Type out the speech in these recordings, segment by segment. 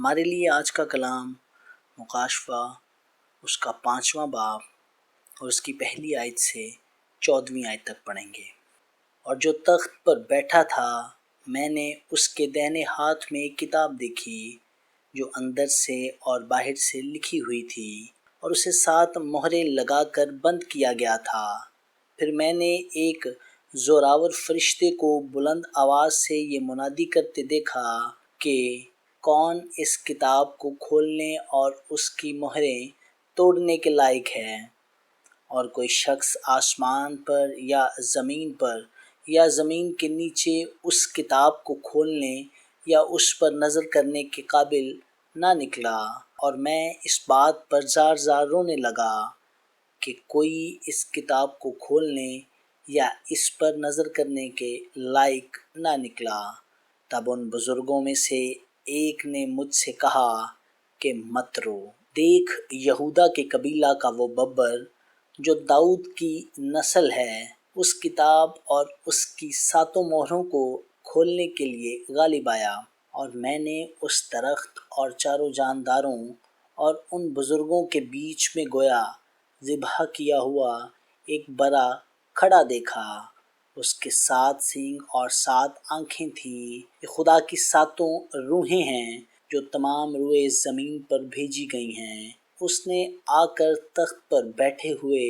ہمارے لیے آج کا کلام مکاشفہ اس کا 5واں باب اور اس کی پہلی آیت سے 14ویں آیت تک پڑھیں گے۔ اور جو تخت پر بیٹھا تھا میں نے اس کے دائنے ہاتھ میں ایک کتاب دیکھی جو اندر سے اور باہر سے لکھی ہوئی تھی اور اسے 7 مہریں لگا کر بند کیا گیا تھا۔ پھر میں نے ایک زوراور فرشتے کو بلند آواز سے یہ منادی کرتے دیکھا کہ کون اس کتاب کو کھولنے اور اس کی مہریں توڑنے کے لائق ہے؟ اور کوئی شخص آسمان پر یا زمین پر یا زمین کے نیچے اس کتاب کو کھولنے یا اس پر نظر کرنے کے قابل نہ نکلا، اور میں اس بات پر زار زار رونے لگا کہ کوئی اس کتاب کو کھولنے یا اس پر نظر کرنے کے لائق نہ نکلا۔ تب ان بزرگوں میں سے ایک نے مجھ سے کہا کہ مت رو، دیکھ یہودا کے قبیلہ کا وہ ببر جو داؤد کی نسل ہے، اس کتاب اور اس کی 7 مہروں کو کھولنے کے لیے غالب آیا۔ اور میں نے اس درخت اور چاروں جانداروں اور ان بزرگوں کے بیچ میں گویا ذبح کیا ہوا ایک برا کھڑا دیکھا۔ اس کے 7 سینگ اور 7 آنکھیں تھیں۔ یہ خدا کی 7 روحیں ہیں جو تمام روئے زمین پر بھیجی گئی ہیں۔ اس نے آ کر تخت پر بیٹھے ہوئے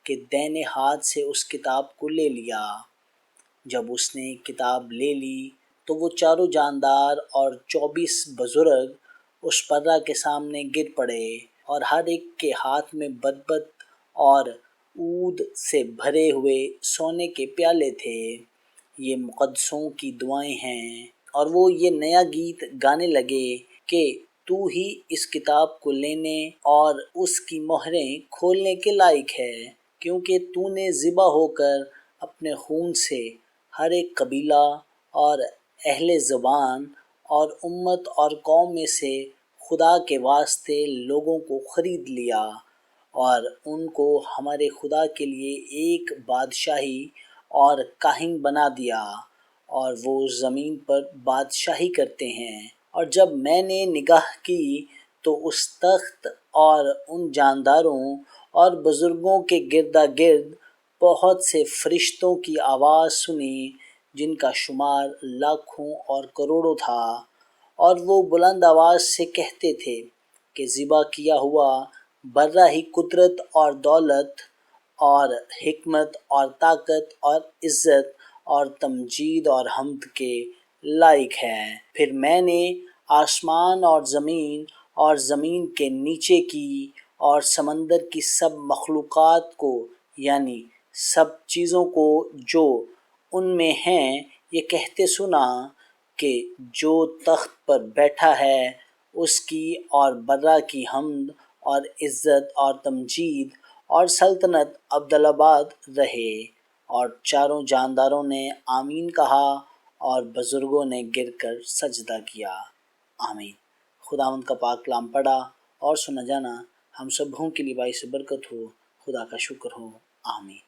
کے دائنے ہاتھ سے اس کتاب کو لے لیا۔ جب اس نے کتاب لے لی تو وہ چاروں جاندار اور 24 بزرگ اس پرہ کے سامنے گر پڑے، اور ہر ایک کے ہاتھ میں بربط اور عود سے بھرے ہوئے سونے کے پیالے تھے۔ یہ مقدسوں کی دعائیں ہیں، اور وہ یہ نیا گیت گانے لگے کہ تو ہی اس کتاب کو لینے اور اس کی مہریں کھولنے کے لائق ہے، کیونکہ تو نے ذبح ہو کر اپنے خون سے ہر ایک قبیلہ اور اہل زبان اور امت اور قوم میں سے خدا کے واسطے لوگوں کو خرید لیا، اور ان کو ہمارے خدا کے لیے ایک بادشاہی اور کاہن بنا دیا، اور وہ زمین پر بادشاہی کرتے ہیں۔ اور جب میں نے نگاہ کی تو اس تخت اور ان جانداروں اور بزرگوں کے گردا گرد بہت سے فرشتوں کی آواز سنی جن کا شمار لاکھوں اور کروڑوں تھا، اور وہ بلند آواز سے کہتے تھے کہ ذبح کیا ہوا برا ہی قدرت اور دولت اور حکمت اور طاقت اور عزت اور تمجید اور حمد کے لائق ہے۔ پھر میں نے آسمان اور زمین کے نیچے کی اور سمندر کی سب مخلوقات کو، یعنی سب چیزوں کو جو ان میں ہیں، یہ کہتے سنا کہ جو تخت پر بیٹھا ہے اس کی اور برا کی حمد اور عزت اور تمجید اور سلطنت ابدالآباد رہے۔ اور چاروں جانداروں نے آمین کہا، اور بزرگوں نے گر کر سجدہ کیا۔ آمین۔ خداوند کا پاک کلام پڑھا اور سنا جانا ہم سبوں کے لیے باعث برکت ہو۔ خدا کا شکر ہو۔ آمین۔